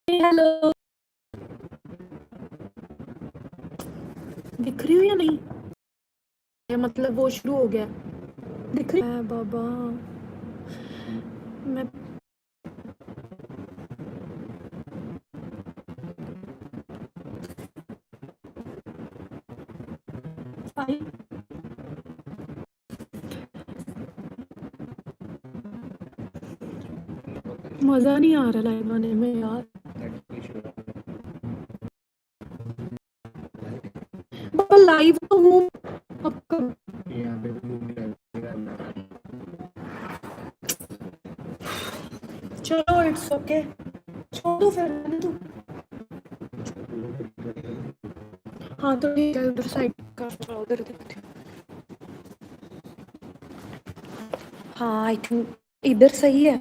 Hello, दिख रही हूँ या नहीं? मतलब वो शुरू हो गया। दिख रही है बाबा। मैं आई मजा नहीं आ रहा लाइव आने में यार। बाबा लाइव तो हूँ। अब कब? चलो इट्स ओके, छोड़ दो फिर रहने दो। हाँ तो ठीक है, उधर साइड का चलो, उधर देखते हैं। हाँ आई थिंक इधर सही है।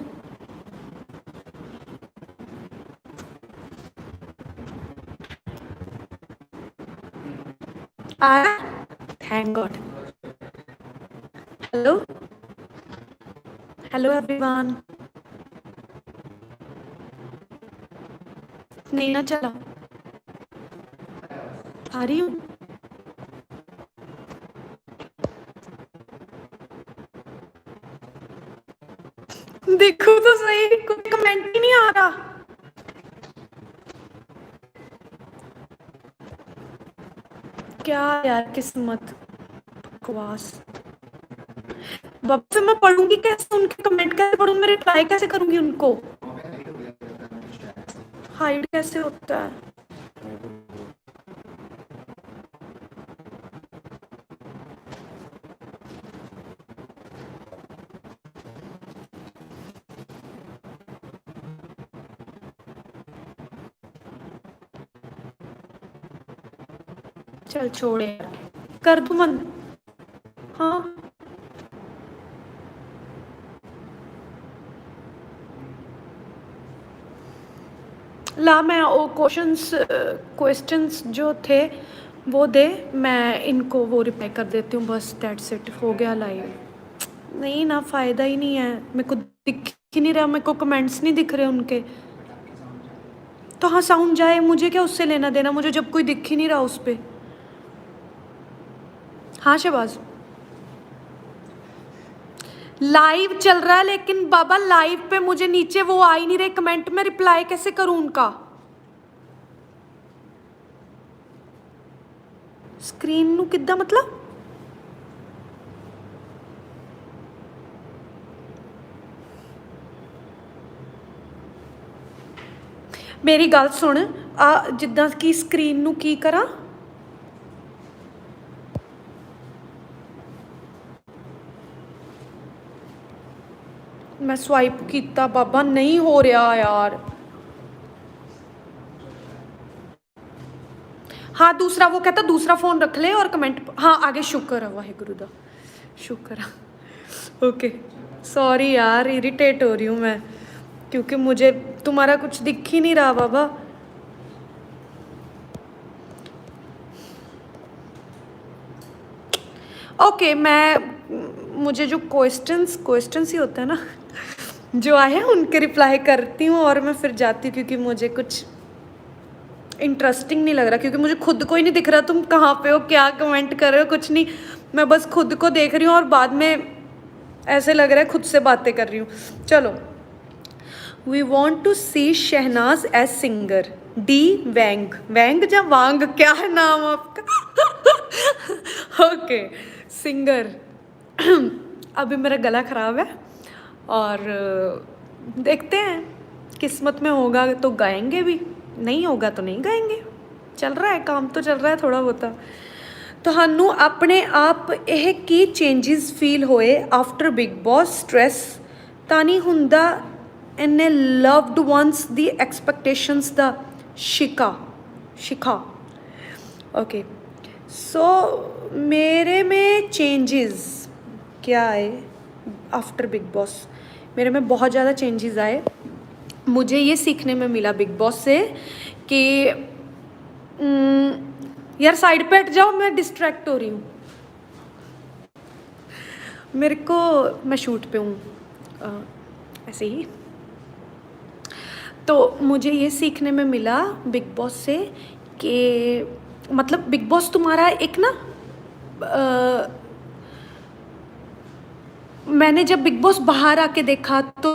आया, thank God. Hello hello everyone. नहीं ना चला, आ रही हूँ। देखो तो सही, कोई कमेंट ही नहीं आ रहा। क्या यार किस्मत, बकवास। बाप से मैं पढ़ूंगी कैसे, उनके कमेंट कैसे पढ़ूं, मैं रिप्लाई कैसे करूंगी उनको? हाइड कैसे होता है? चल छोड़े, कर दू मन। हाँ ला, मैं वो क्वेश्चंस जो थे वो दे, मैं इनको वो रिप्लाई कर देती हूँ, बस दैट्स इट, हो गया लाइव। नहीं ना, फ़ायदा ही नहीं है, मेरे को दिख ही नहीं रहा, मेरे को कमेंट्स नहीं दिख रहे उनके। तो हाँ साउंड जाए, मुझे क्या उससे लेना देना, मुझे जब कोई दिख ही नहीं रहा उस पर। हाँ शहबाज, लाइव चल रहा है लेकिन बाबा लाइव पे मुझे नीचे वो आ ही नहीं रहे कमेंट, में रिप्लाई कैसे करूं उनका? स्क्रीन नू किद्दां मतलब? मेरी गल सुन, आ जिद्दां की स्क्रीन नू की करा? मैं स्वाइप किया बाबा, नहीं हो रहा यार। हाँ दूसरा, वो कहता दूसरा फोन रख ले और कमेंट, हाँ आगे, शुक्र है वाहेगुरु दा, शुक्र है। ओके सॉरी यार, इरिटेट हो रही हूँ मैं, क्योंकि मुझे तुम्हारा कुछ दिख ही नहीं रहा बाबा। ओके मैं, मुझे जो क्वेश्चंस ही होता है ना जो आए हैं उनके रिप्लाई करती हूँ और मैं फिर जाती हूँ, क्योंकि मुझे कुछ इंटरेस्टिंग नहीं लग रहा, क्योंकि मुझे खुद को ही नहीं दिख रहा तुम कहाँ पे हो, क्या कमेंट कर रहे हो, कुछ नहीं। मैं बस खुद को देख रही हूँ और बाद में ऐसे लग रहा है खुद से बातें कर रही हूँ। चलो, we want to see Shehnaaz as singer, D Wang, Wang या वांग, क्या है नाम आपका? Okay singer. अभी मेरा गला ख़राब है और देखते हैं, किस्मत में होगा तो गाएंगे भी, नहीं होगा तो नहीं गाएंगे। चल रहा है काम, तो चल रहा है थोड़ा बहुत। ਤੁਹਾਨੂੰ ਆਪਣੇ ਆਪ ਇਹ ਕੀ ਚੇਂजेस ਫੀਲ ਹੋਏ ਆਫਟਰ ਬਿਗ ਬੌਸ? ਸਟ੍ਰੈਸ ਤਾਂ ਨਹੀਂ ਹੁੰਦਾ ਇੰਨੇ ਲਵਡ ਵਨਸ ਦੀ एक्सपेक्टेशंस ਦਾ शिका? ओके सो मेरे में चेंजेस क्या आए आफ्टर बिग बॉस? मेरे में बहुत ज़्यादा चेंजेस आए। मुझे ये सीखने में मिला बिग बॉस से कि यार साइड पे हट जाओ, मैं डिस्ट्रैक्ट हो रही हूँ। मेरे को, मैं शूट पे हूँ ऐसे ही, तो मुझे ये सीखने में मिला बिग बॉस से कि मतलब बिग बॉस तुम्हारा एक ना अ, मैंने जब बिग बॉस बाहर आके देखा तो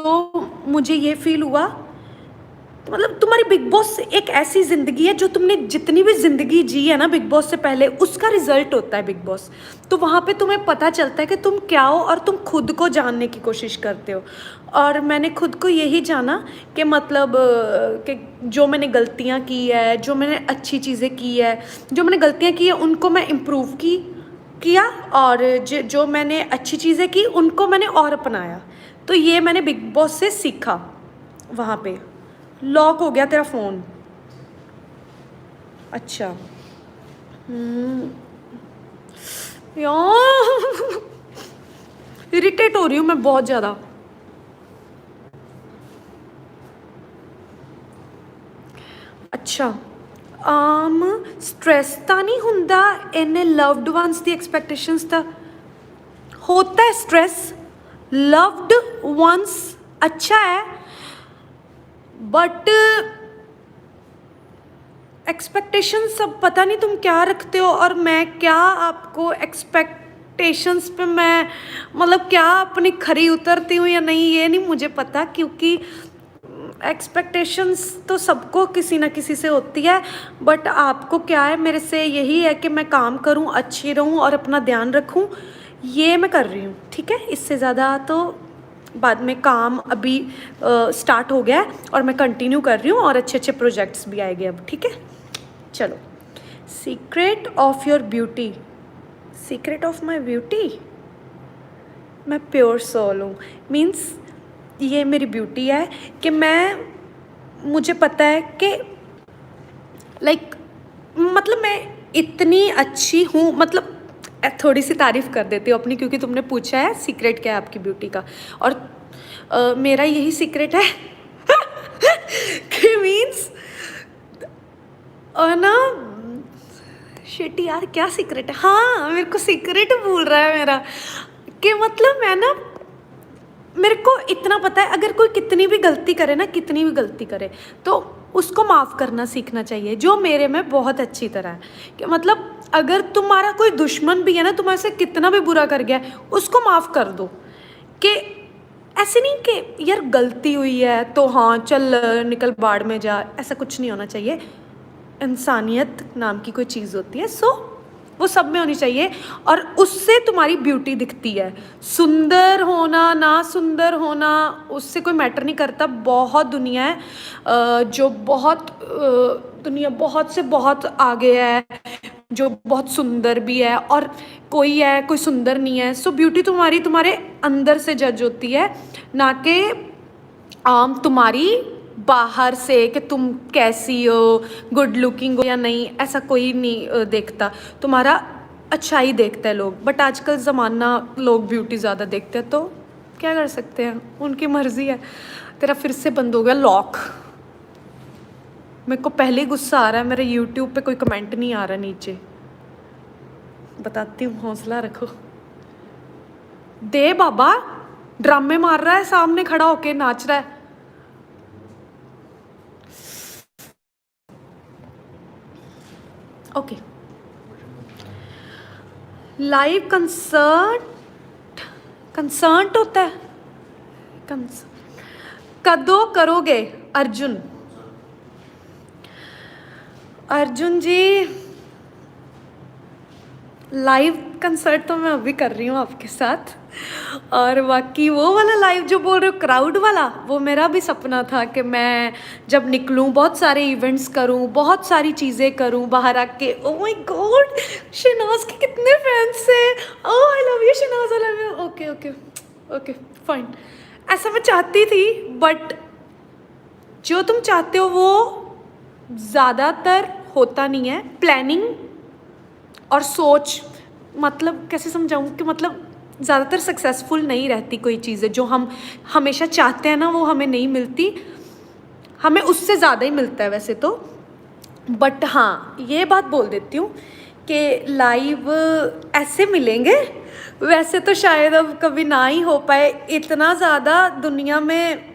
मुझे ये फील हुआ, तो मतलब तुम्हारी बिग बॉस एक ऐसी ज़िंदगी है जो तुमने जितनी भी ज़िंदगी जी है ना बिग बॉस से पहले, उसका रिजल्ट होता है बिग बॉस। तो वहाँ पे तुम्हें पता चलता है कि तुम क्या हो और तुम खुद को जानने की कोशिश करते हो। और मैंने खुद को यही जाना कि मतलब कि जो मैंने गलतियाँ की है, जो मैंने अच्छी चीज़ें की है, जो मैंने गलतियाँ की है उनको मैं इम्प्रूव किया, और जो मैंने अच्छी चीज़ें की उनको मैंने और अपनाया। तो ये मैंने बिग बॉस से सीखा। वहाँ पे लॉक हो गया तेरा फ़ोन। अच्छा। यार इरिटेट हो रही हूँ मैं बहुत ज़्यादा। अच्छा। स्ट्रेस ਤਾਂ ਨਹੀਂ ਹੁੰਦਾ ਇੰਨੇ ਲਵਡ ਵਨਸ ਦੀ ਐਕਸਪੈਕਟੇਸ਼ਨਸ ਤਾਂ होता है स्ट्रेस। लव्ड वंस अच्छा है, बट एक्सपेक्टेशन सब पता नहीं तुम क्या रखते हो और मैं क्या आपको एक्सपेक्टेशंस पे मैं मतलब क्या अपनी खरी उतरती हूँ या नहीं, ये नहीं मुझे पता, क्योंकि एक्सपेक्टेशंस तो सबको किसी ना किसी से होती है। बट आपको क्या है, मेरे से यही है कि मैं काम करूँ, अच्छी रहूँ और अपना ध्यान रखूँ, ये मैं कर रही हूँ। ठीक है, इससे ज़्यादा तो बाद में काम अभी स्टार्ट हो गया है और मैं कंटिन्यू कर रही हूँ और अच्छे अच्छे प्रोजेक्ट्स भी आएंगे अब। ठीक है, चलो। Secret of your beauty, secret of my beauty, मैं प्योर सोल हूँ। मीन्स ये मेरी ब्यूटी है कि मुझे पता है कि लाइक मतलब मैं इतनी अच्छी हूँ, मतलब थोड़ी सी तारीफ़ कर देती हूँ अपनी, क्योंकि तुमने पूछा है सीक्रेट क्या है आपकी ब्यूटी का, और मेरा यही सीक्रेट है कि मीन्स ना शिट यार क्या सीक्रेट है, हाँ मेरे को सीक्रेट भूल रहा है मेरा, कि मतलब मैं ना, मेरे को इतना पता है अगर कोई कितनी भी गलती करे ना, कितनी भी गलती करे तो उसको माफ़ करना सीखना चाहिए, जो मेरे में बहुत अच्छी तरह है। कि मतलब अगर तुम्हारा कोई दुश्मन भी है ना, तुम्हारे से कितना भी बुरा कर गया है, उसको माफ़ कर दो। कि ऐसे नहीं कि यार गलती हुई है तो हाँ चल निकल बाढ़ में जा, ऐसा कुछ नहीं होना चाहिए। इंसानियत नाम की कोई चीज़ होती है, सो वो सब में होनी चाहिए, और उससे तुम्हारी ब्यूटी दिखती है। सुंदर होना ना सुंदर होना उससे कोई मैटर नहीं करता। बहुत दुनिया है जो बहुत दुनिया बहुत से बहुत आगे है, जो बहुत सुंदर भी है, और कोई है कोई सुंदर नहीं है। सो ब्यूटी तुम्हारी तुम्हारे अंदर से जज होती है, ना कि तुम्हारी बाहर से कि तुम कैसी हो, गुड लुकिंग हो या नहीं, ऐसा कोई नहीं देखता। तुम्हारा अच्छाई देखता है लोग, बट आजकल ज़माना लोग ब्यूटी ज़्यादा देखते हैं, तो क्या कर सकते हैं, उनकी मर्ज़ी है। तेरा फिर से बंद हो गया लॉक। मेरे को पहले ही गुस्सा आ रहा है, मेरे यूट्यूब पे कोई कमेंट नहीं आ रहा नीचे, बताती हूँ, हौसला रखो। दे बाबा, ड्रामे मार रहा है, सामने खड़ा होके नाच रहा है। ओके, लाइव कंसर्ट होता है, कदों करोगे अर्जुन? अर्जुन जी लाइव कंसर्ट तो मैं अभी कर रही हूँ आपके साथ, और बाकी वो वाला लाइव जो बोल रहे हो क्राउड वाला, वो मेरा भी सपना था कि मैं जब निकलूँ बहुत सारे इवेंट्स करूँ, बहुत सारी चीज़ें करूँ बाहर आके। ओ माय गॉड, शहनाज के कितने फैंस हैं, oh I love you Shehnaaz, I love you. Okay okay okay fine, ऐसा मैं चाहती थी, बट जो तुम चाहते हो वो ज़्यादातर होता नहीं है। प्लानिंग और सोच, मतलब कैसे समझाऊँ कि मतलब ज़्यादातर सक्सेसफुल नहीं रहती कोई चीज़ें, जो हम हमेशा चाहते हैं ना वो हमें नहीं मिलती, हमें उससे ज़्यादा ही मिलता है वैसे तो। बट हाँ ये बात बोल देती हूँ कि लाइव ऐसे मिलेंगे, वैसे तो शायद अब कभी ना ही हो पाए। इतना ज़्यादा दुनिया में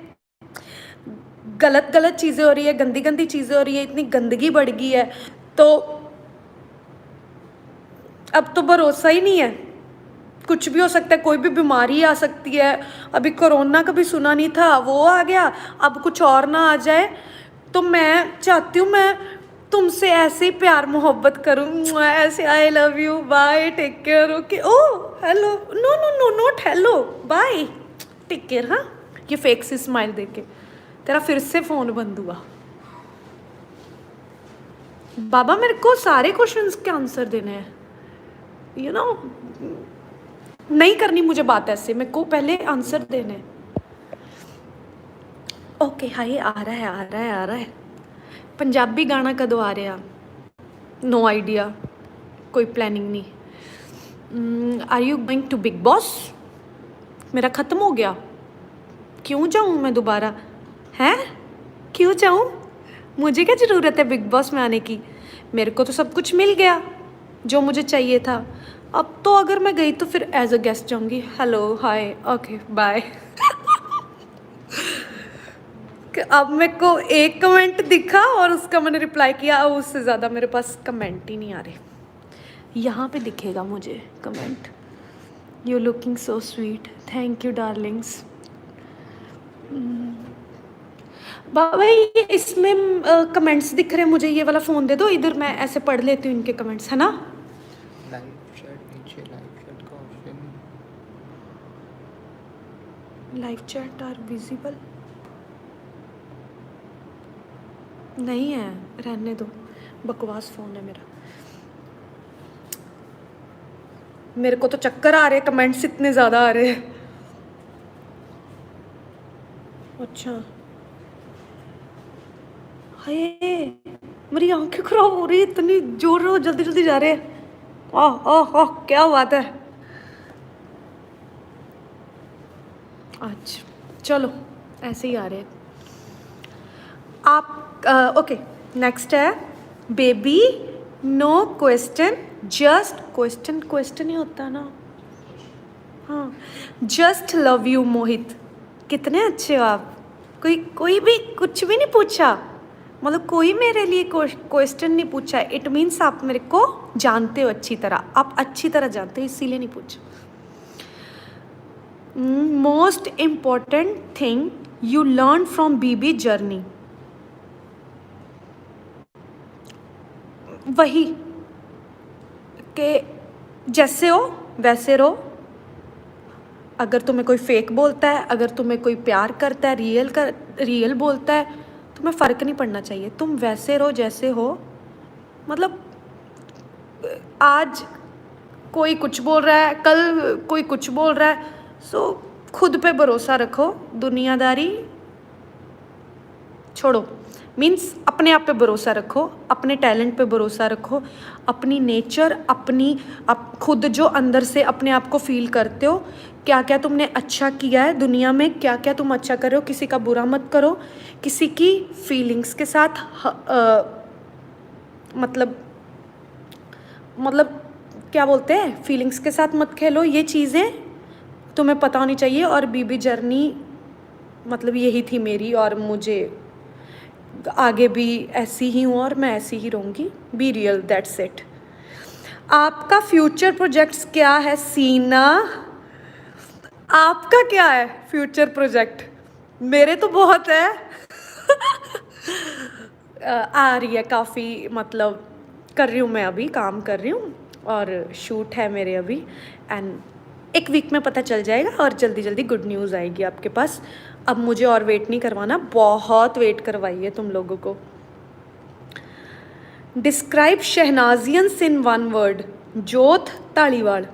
गलत गलत चीज़ें हो रही है, गंदी गंदी चीज़ें हो रही है, इतनी गंदगी बढ़ गई है, तो अब तो भरोसा ही नहीं है, कुछ भी हो सकता है, कोई भी बीमारी आ सकती है। अभी कोरोना कभी सुना नहीं था, वो आ गया, अब कुछ और ना आ जाए। तो मैं चाहती हूँ मैं तुमसे ऐसे ही प्यार मोहब्बत करूँ, ऐसे I love you, bye, take care, okay, oh hello, no no no not hello, bye, take care. हाँ, ये फेक सी स्माइल देके तेरा फिर से फ़ोन बंद हुआ। बाबा मेरे को सारे क्वेश्चंस के आंसर देने हैं, यू नो, नहीं करनी मुझे बात ऐसे, मेरे को पहले आंसर देने हैं। ओके हाय, आ रहा है आ रहा है आ रहा है। पंजाबी गाना कदों आ रहा? नो आइडिया, कोई प्लानिंग नहीं। Are you going to Bigg Boss? मेरा ख़त्म हो गया, क्यों जाऊँ मैं दोबारा? हैं, क्यों जाऊँ? मुझे क्या ज़रूरत है बिग बॉस में आने की? मेरे को तो सब कुछ मिल गया जो मुझे चाहिए था। अब तो अगर मैं गई तो फिर एज अ गेस्ट जाऊँगी। Hello hi, okay bye. अब मेरे को एक कमेंट दिखा और उसका मैंने रिप्लाई किया, अब उससे ज़्यादा मेरे पास कमेंट ही नहीं आ रहे। यहाँ पे दिखेगा मुझे comment, you looking so sweet, thank you darlings. बाबा ये इसमें कमेंट्स दिख रहे हैं मुझे, ये वाला फ़ोन दे दो इधर, मैं ऐसे पढ़ लेती हूँ इनके कमेंट्स, है ना? लाइव चैट नीचे, लाइव चैट का option live chat are visible नहीं है, रहने दो, बकवास फ़ोन है मेरा। मेरे को तो चक्कर आ रहे, कमेंट्स इतने ज़्यादा आ रहे हैं। अच्छा हाय, मेरी आंखें खराब हो रही है, इतनी जोर रहो, जल्दी जल्दी जा रहे हैं। आह आह आह, क्या बात है। अच्छा चलो, ऐसे ही आ रहे हैं आप। ओके, नेक्स्ट है baby, no question, just question, question ही होता ना। हाँ, जस्ट लव यू मोहित, कितने अच्छे हो आप। कोई भी कुछ भी नहीं पूछा, मतलब कोई मेरे लिए क्वेश्चन नहीं पूछा। इट मीन्स आप मेरे को जानते हो अच्छी तरह, आप अच्छी तरह जानते हो, इसीलिए नहीं पूछा। Most important thing you learn from BB journey, वही कि जैसे हो वैसे रहो। अगर तुम्हें कोई फेक बोलता है, अगर तुम्हें कोई प्यार करता है, रियल बोलता है, तुम्हें फ़र्क नहीं पड़ना चाहिए, तुम वैसे रहो जैसे हो। मतलब आज कोई कुछ बोल रहा है, कल कोई कुछ बोल रहा है, सो खुद पे भरोसा रखो, दुनियादारी छोड़ो। मीन्स अपने आप पे भरोसा रखो, अपने टैलेंट पे भरोसा रखो, अपनी नेचर, खुद जो अंदर से अपने आप को फील करते हो, क्या क्या तुमने अच्छा किया है दुनिया में, क्या क्या तुम अच्छा कर रहे हो, किसी का बुरा मत करो, किसी की फीलिंग्स के साथ मतलब क्या बोलते हैं, फीलिंग्स के साथ मत खेलो। ये चीज़ें तुम्हें पता होनी चाहिए। और बीबी जर्नी मतलब यही थी मेरी, और मुझे आगे भी ऐसी ही हूँ और मैं ऐसी ही रहूँगी। Be real, that's it. आपका फ्यूचर प्रोजेक्ट्स क्या है सीना? आपका क्या है फ्यूचर प्रोजेक्ट? मेरे तो बहुत है। आ रही है काफ़ी, मतलब कर रही हूँ मैं, अभी काम कर रही हूँ और शूट है मेरे अभी, एंड एक वीक में पता चल जाएगा और जल्दी जल्दी गुड न्यूज़ आएगी आपके पास। अब मुझे और वेट नहीं करवाना, बहुत वेट करवाई है तुम लोगों को। डिस्क्राइब शहनाजियंस इन वन वर्ड, जोत तालीवाल।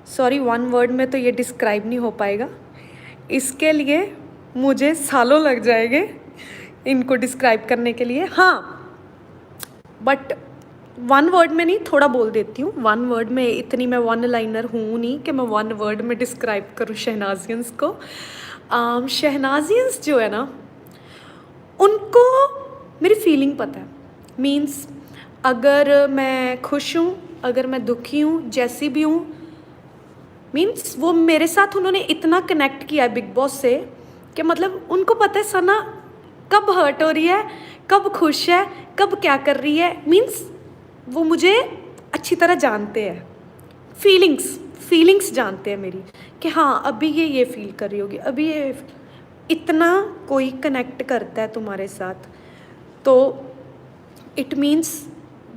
सॉरी, वन वर्ड में तो ये डिस्क्राइब नहीं हो पाएगा, इसके लिए मुझे सालों लग जाएंगे इनको डिस्क्राइब करने के लिए। हाँ, बट वन वर्ड में नहीं, थोड़ा बोल देती हूँ। वन वर्ड में इतनी मैं वन लाइनर हूँ नहीं कि मैं वन वर्ड में डिस्क्राइब करूँ शहनाजियंस को। शहनाजियंस जो है ना, उनको मेरी फीलिंग पता है। मीन्स अगर मैं खुश हूँ, अगर मैं दुखी हूँ, जैसी भी हूँ, मीन्स वो मेरे साथ उन्होंने इतना कनेक्ट किया है बिग बॉस से कि मतलब उनको पता है सना कब हर्ट हो रही है, कब खुश है, कब क्या कर रही है, मीन्स वो मुझे अच्छी तरह जानते हैं। फीलिंग्स जानते हैं मेरी कि हाँ अभी ये फील कर रही होगी, अभी ये इतना कोई कनेक्ट करता है तुम्हारे साथ तो इट मीन्स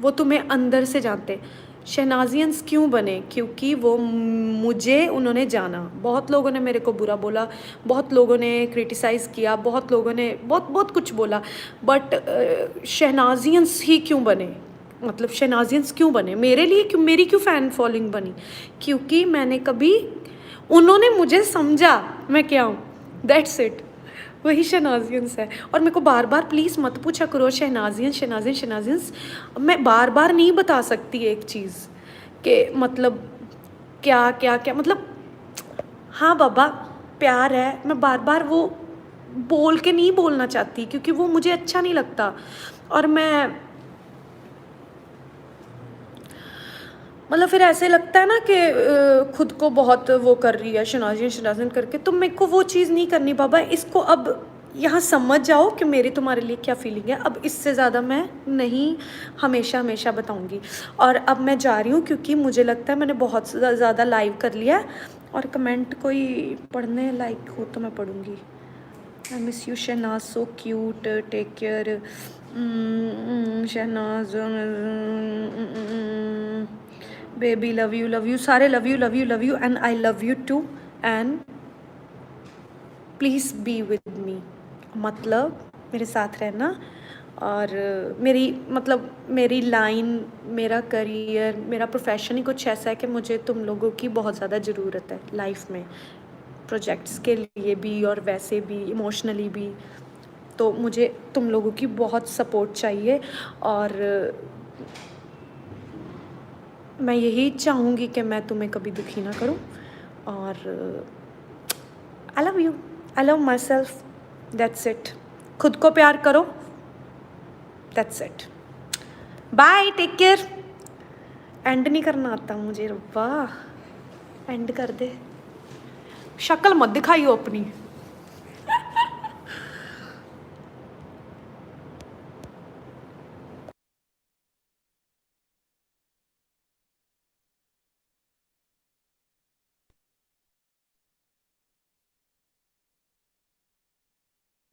वो तुम्हें अंदर से जानते। शहनाजियंस क्यों बने? क्योंकि वो मुझे उन्होंने जाना। बहुत लोगों ने मेरे को बुरा बोला, बहुत लोगों ने क्रिटिसाइज़ किया, बहुत लोगों ने बहुत कुछ बोला, बट शहनाजियंस ही क्यों बने? मतलब शहनाजियंस क्यों बने मेरे लिए? क्यों मेरी क्यों फ़ैन फॉलोइंग बनी? क्योंकि मैंने कभी, उन्होंने मुझे समझा मैं क्या हूँ, दैट्स इट। वही शहनाजियंस है। और मेरे को बार बार प्लीज़ मत पूछा करो शहनाजियंस। मैं बार बार नहीं बता सकती एक चीज़ कि मतलब क्या क्या क्या, मतलब हाँ बाबा प्यार है, मैं बार बार वो बोल के नहीं बोलना चाहती क्योंकि वो मुझे अच्छा नहीं लगता। और मैं मतलब फिर ऐसे लगता है ना कि खुद को बहुत वो कर रही है शनाजियन करके, तो मेरे को वो चीज़ नहीं करनी बाबा। इसको अब यहाँ समझ जाओ कि मेरी तुम्हारे लिए क्या फीलिंग है। अब इससे ज़्यादा मैं नहीं हमेशा बताऊँगी। और अब मैं जा रही हूँ क्योंकि मुझे लगता है मैंने बहुत ज़्यादा लाइव कर लिया है और कमेंट कोई पढ़ने लायक हो तो मैं पढ़ूँगी। I miss you Shehnaaz, so cute, take care Shehnaaz, baby love you, सारे love you and I love you too and please be with me. मतलब मेरे साथ रहना। और मेरी मतलब मेरी लाइन, मेरा करियर, मेरा प्रोफेशन ही कुछ ऐसा है कि मुझे तुम लोगों की बहुत ज़्यादा ज़रूरत है लाइफ में, प्रोजेक्ट्स के लिए भी और वैसे भी इमोशनली भी। तो मुझे तुम लोगों की बहुत सपोर्ट चाहिए और मैं यही चाहूँगी कि मैं तुम्हें कभी दुखी ना करूँ। और I love myself, that's it. खुद को प्यार करो, that's it. Bye, take care. And नहीं करना आता मुझे, वाह एंड कर दे। शक्ल मत दिखाइयो अपनी।